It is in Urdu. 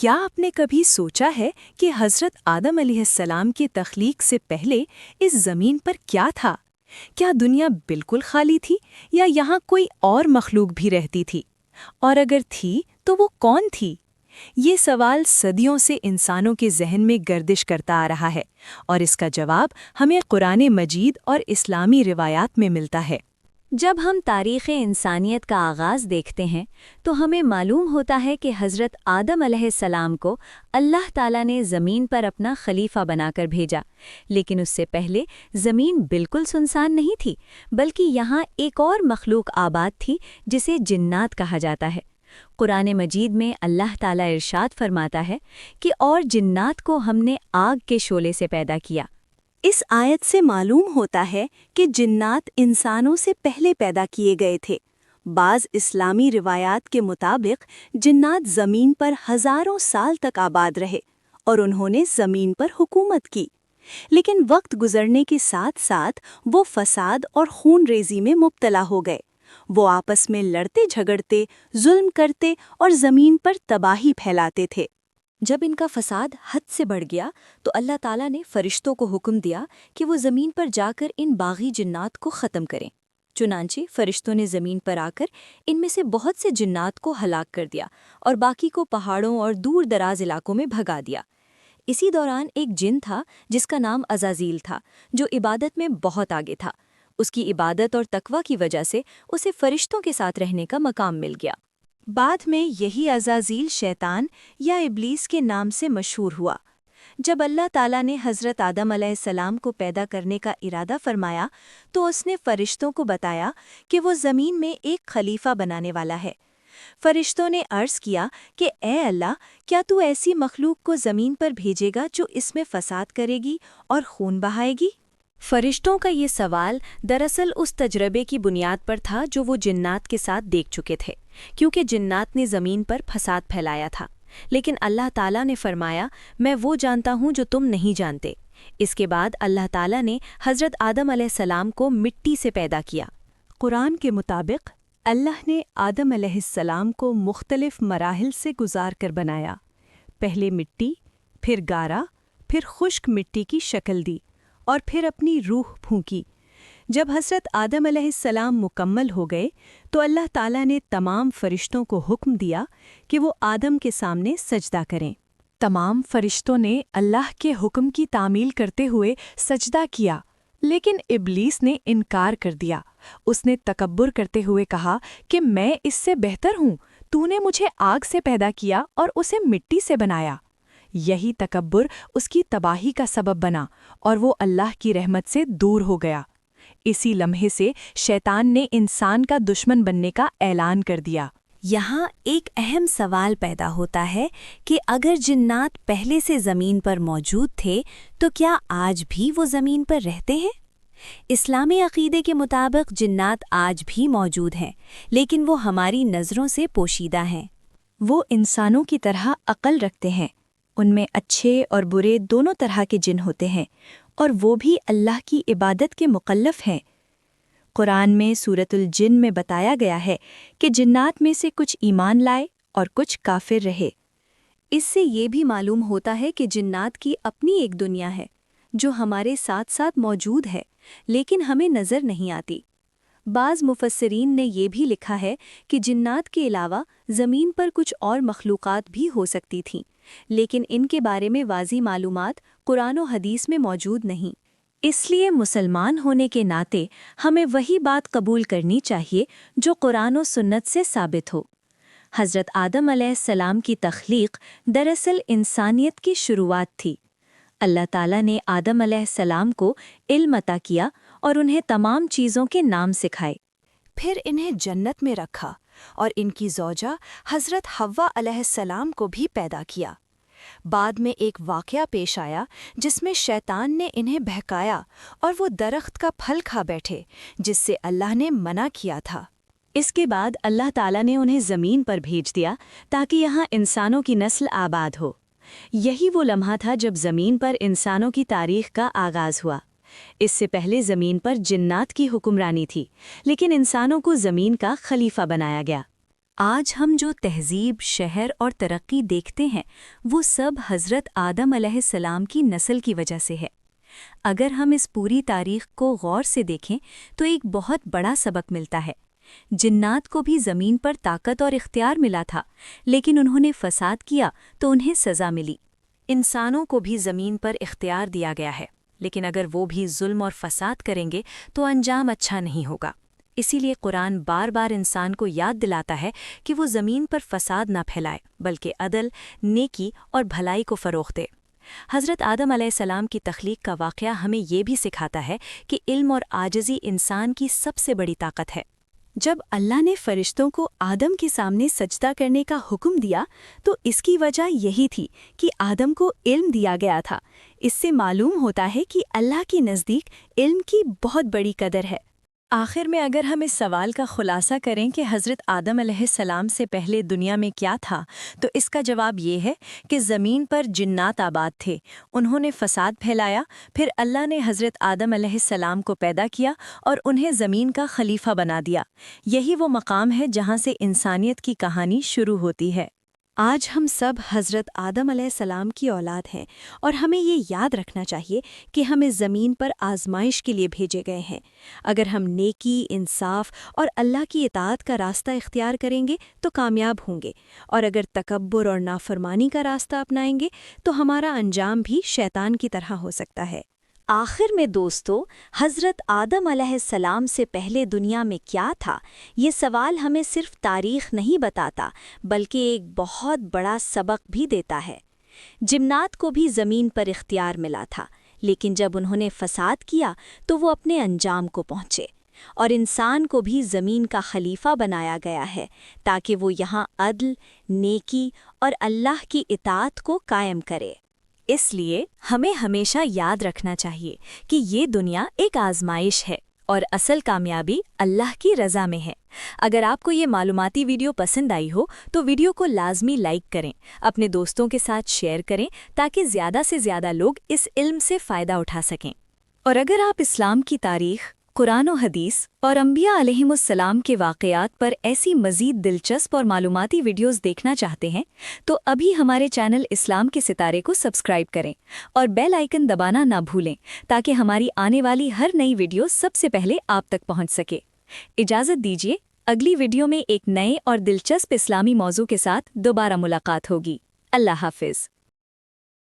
کیا آپ نے کبھی سوچا ہے کہ حضرت آدم علیہ السلام کی تخلیق سے پہلے اس زمین پر کیا تھا؟ کیا دنیا بالکل خالی تھی یا یہاں کوئی اور مخلوق بھی رہتی تھی؟ اور اگر تھی تو وہ کون تھی؟ یہ سوال صدیوں سے انسانوں کے ذہن میں گردش کرتا آ رہا ہے، اور اس کا جواب ہمیں قرآن مجید اور اسلامی روایات میں ملتا ہے۔ جب ہم تاریخ انسانیت کا آغاز دیکھتے ہیں تو ہمیں معلوم ہوتا ہے کہ حضرت آدم علیہ السلام کو اللہ تعالیٰ نے زمین پر اپنا خلیفہ بنا کر بھیجا، لیکن اس سے پہلے زمین بالکل سنسان نہیں تھی، بلکہ یہاں ایک اور مخلوق آباد تھی جسے جنات کہا جاتا ہے۔ قرآن مجید میں اللہ تعالیٰ ارشاد فرماتا ہے کہ اور جنات کو ہم نے آگ کے شعلے سے پیدا کیا۔ اس آیت سے معلوم ہوتا ہے کہ جنات انسانوں سے پہلے پیدا کیے گئے تھے۔ بعض اسلامی روایات کے مطابق جنات زمین پر ہزاروں سال تک آباد رہے اور انہوں نے زمین پر حکومت کی، لیکن وقت گزرنے کے ساتھ ساتھ وہ فساد اور خون ریزی میں مبتلا ہو گئے۔ وہ آپس میں لڑتے جھگڑتے، ظلم کرتے اور زمین پر تباہی پھیلاتے تھے۔ جب ان کا فساد حد سے بڑھ گیا تو اللہ تعالیٰ نے فرشتوں کو حکم دیا کہ وہ زمین پر جا کر ان باغی جنات کو ختم کریں۔ چنانچہ فرشتوں نے زمین پر آ کر ان میں سے بہت سے جنات کو ہلاک کر دیا اور باقی کو پہاڑوں اور دور دراز علاقوں میں بھگا دیا۔ اسی دوران ایک جن تھا جس کا نام عزازیل تھا، جو عبادت میں بہت آگے تھا۔ اس کی عبادت اور تقوی کی وجہ سے اسے فرشتوں کے ساتھ رہنے کا مقام مل گیا۔ بعد میں یہی عزازیل شیطان یا ابلیس کے نام سے مشہور ہوا۔ جب اللہ تعالیٰ نے حضرت آدم علیہ السلام کو پیدا کرنے کا ارادہ فرمایا تو اس نے فرشتوں کو بتایا کہ وہ زمین میں ایک خلیفہ بنانے والا ہے۔ فرشتوں نے عرض کیا کہ اے اللہ، کیا تو ایسی مخلوق کو زمین پر بھیجے گا جو اس میں فساد کرے گی اور خون بہائے گی؟ فرشتوں کا یہ سوال دراصل اس تجربے کی بنیاد پر تھا جو وہ جنات کے ساتھ دیکھ چکے تھے، کیونکہ جنات نے زمین پر فساد پھیلایا تھا۔ لیکن اللہ تعالیٰ نے فرمایا، میں وہ جانتا ہوں جو تم نہیں جانتے۔ اس کے بعد اللہ تعالیٰ نے حضرت آدم علیہ السلام کو مٹی سے پیدا کیا۔ قرآن کے مطابق اللہ نے آدم علیہ السلام کو مختلف مراحل سے گزار کر بنایا۔ پہلے مٹی، پھر گارا، پھر خشک مٹی کی شکل دی اور پھر اپنی روح پھونکی۔ جب حضرت آدم علیہ السلام مکمل ہو گئے تو اللہ تعالیٰ نے تمام فرشتوں کو حکم دیا کہ وہ آدم کے سامنے سجدہ کریں۔ تمام فرشتوں نے اللہ کے حکم کی تعمیل کرتے ہوئے سجدہ کیا، لیکن ابلیس نے انکار کر دیا۔ اس نے تکبر کرتے ہوئے کہا کہ میں اس سے بہتر ہوں، تو نے مجھے آگ سے پیدا کیا اور اسے مٹی سے بنایا۔ یہی تکبر اس کی تباہی کا سبب بنا اور وہ اللہ کی رحمت سے دور ہو گیا۔ اسی لمحے سے شیطان نے انسان کا دشمن بننے کا اعلان کر دیا۔ یہاں ایک اہم سوال پیدا ہوتا ہے کہ اگر جنات پہلے سے زمین پر موجود تھے تو کیا آج بھی وہ زمین پر رہتے ہیں؟ اسلامی عقیدے کے مطابق جنات آج بھی موجود ہیں، لیکن وہ ہماری نظروں سے پوشیدہ ہیں۔ وہ انسانوں کی طرح عقل رکھتے ہیں، ان میں اچھے اور برے دونوں طرح کے جن ہوتے ہیں، اور وہ بھی اللہ کی عبادت کے مکلف ہیں۔ قرآن میں سورۃ الجن میں بتایا گیا ہے کہ جنات میں سے کچھ ایمان لائے اور کچھ کافر رہے۔ اس سے یہ بھی معلوم ہوتا ہے کہ جنات کی اپنی ایک دنیا ہے جو ہمارے ساتھ ساتھ موجود ہے، لیکن ہمیں نظر نہیں آتی۔ بعض مفسرین نے یہ بھی لکھا ہے کہ جنات کے علاوہ زمین پر کچھ اور مخلوقات بھی ہو سکتی تھیں، لیکن ان کے بارے میں واضح معلومات قرآن و حدیث میں موجود نہیں۔ اس لیے مسلمان ہونے کے ناطے ہمیں وہی بات قبول کرنی چاہیے جو قرآن و سنت سے ثابت ہو۔ حضرت آدم علیہ السلام کی تخلیق دراصل انسانیت کی شروعات تھی۔ اللہ تعالیٰ نے آدم علیہ السلام کو علم عطا کیا اور انہیں تمام چیزوں کے نام سکھائے۔ پھر انہیں جنت میں رکھا اور ان کی زوجہ حضرت حوا علیہ السلام کو بھی پیدا کیا۔ بعد میں ایک واقعہ پیش آیا جس میں شیطان نے انہیں بہکایا اور وہ درخت کا پھل کھا بیٹھے جس سے اللہ نے منع کیا تھا۔ اس کے بعد اللہ تعالیٰ نے انہیں زمین پر بھیج دیا تاکہ یہاں انسانوں کی نسل آباد ہو۔ یہی وہ لمحہ تھا جب زمین پر انسانوں کی تاریخ کا آغاز ہوا۔ اس سے پہلے زمین پر جنات کی حکمرانی تھی، لیکن انسانوں کو زمین کا خلیفہ بنایا گیا۔ آج ہم جو تہذیب، شہر اور ترقی دیکھتے ہیں وہ سب حضرت آدم علیہ السلام کی نسل کی وجہ سے ہے۔ اگر ہم اس پوری تاریخ کو غور سے دیکھیں تو ایک بہت بڑا سبق ملتا ہے۔ جنات کو بھی زمین پر طاقت اور اختیار ملا تھا، لیکن انہوں نے فساد کیا تو انہیں سزا ملی۔ انسانوں کو بھی زمین پر اختیار دیا گیا ہے، لیکن اگر وہ بھی ظلم اور فساد کریں گے تو انجام اچھا نہیں ہوگا۔ اسی لیے قرآن بار بار انسان کو یاد دلاتا ہے کہ وہ زمین پر فساد نہ پھیلائے بلکہ عدل، نیکی اور بھلائی کو فروغ دے۔ حضرت آدم علیہ السلام کی تخلیق کا واقعہ ہمیں یہ بھی سکھاتا ہے کہ علم اور عاجزی انسان کی سب سے بڑی طاقت ہے۔ جب اللہ نے فرشتوں کو آدم کے سامنے سجدہ کرنے کا حکم دیا تو اس کی وجہ یہی تھی کہ آدم کو علم دیا گیا تھا۔ اس سے معلوم ہوتا ہے کہ اللہ کے نزدیک علم کی بہت بڑی قدر ہے۔ آخر میں اگر ہم اس سوال کا خلاصہ کریں کہ حضرت آدم علیہ السلام سے پہلے دنیا میں کیا تھا، تو اس کا جواب یہ ہے کہ زمین پر جنات آباد تھے۔ انہوں نے فساد پھیلایا، پھر اللہ نے حضرت آدم علیہ السلام کو پیدا کیا اور انہیں زمین کا خلیفہ بنا دیا۔ یہی وہ مقام ہے جہاں سے انسانیت کی کہانی شروع ہوتی ہے۔ آج ہم سب حضرت آدم علیہ السلام کی اولاد ہیں اور ہمیں یہ یاد رکھنا چاہیے کہ ہمیں زمین پر آزمائش کے لیے بھیجے گئے ہیں۔ اگر ہم نیکی، انصاف اور اللہ کی اطاعت کا راستہ اختیار کریں گے تو کامیاب ہوں گے، اور اگر تکبر اور نافرمانی کا راستہ اپنائیں گے تو ہمارا انجام بھی شیطان کی طرح ہو سکتا ہے۔ آخر میں دوستو، حضرت آدم علیہ السلام سے پہلے دنیا میں کیا تھا؟ یہ سوال ہمیں صرف تاریخ نہیں بتاتا بلکہ ایک بہت بڑا سبق بھی دیتا ہے۔ جنات کو بھی زمین پر اختیار ملا تھا، لیکن جب انہوں نے فساد کیا تو وہ اپنے انجام کو پہنچے۔ اور انسان کو بھی زمین کا خلیفہ بنایا گیا ہے تاکہ وہ یہاں عدل، نیکی اور اللہ کی اطاعت کو قائم کرے۔ اس لیے ہمیں ہمیشہ یاد رکھنا چاہیے کہ یہ دنیا ایک آزمائش ہے اور اصل کامیابی اللہ کی رضا میں ہے۔ اگر آپ کو یہ معلوماتی ویڈیو پسند آئی ہو تو ویڈیو کو لازمی لائک کریں، اپنے دوستوں کے ساتھ شیئر کریں تاکہ زیادہ سے زیادہ لوگ اس علم سے فائدہ اٹھا سکیں۔ اور اگر آپ اسلام کی تاریخ، قرآن و حدیث اور انبیاء علیہم السلام کے واقعات پر ایسی مزید دلچسپ اور معلوماتی ویڈیوز دیکھنا چاہتے ہیں تو ابھی ہمارے چینل اسلام کے ستارے کو سبسکرائب کریں اور بیل آئیکن دبانا نہ بھولیں تاکہ ہماری آنے والی ہر نئی ویڈیو سب سے پہلے آپ تک پہنچ سکے۔ اجازت دیجیے، اگلی ویڈیو میں ایک نئے اور دلچسپ اسلامی موضوع کے ساتھ دوبارہ ملاقات ہوگی۔ اللہ حافظ۔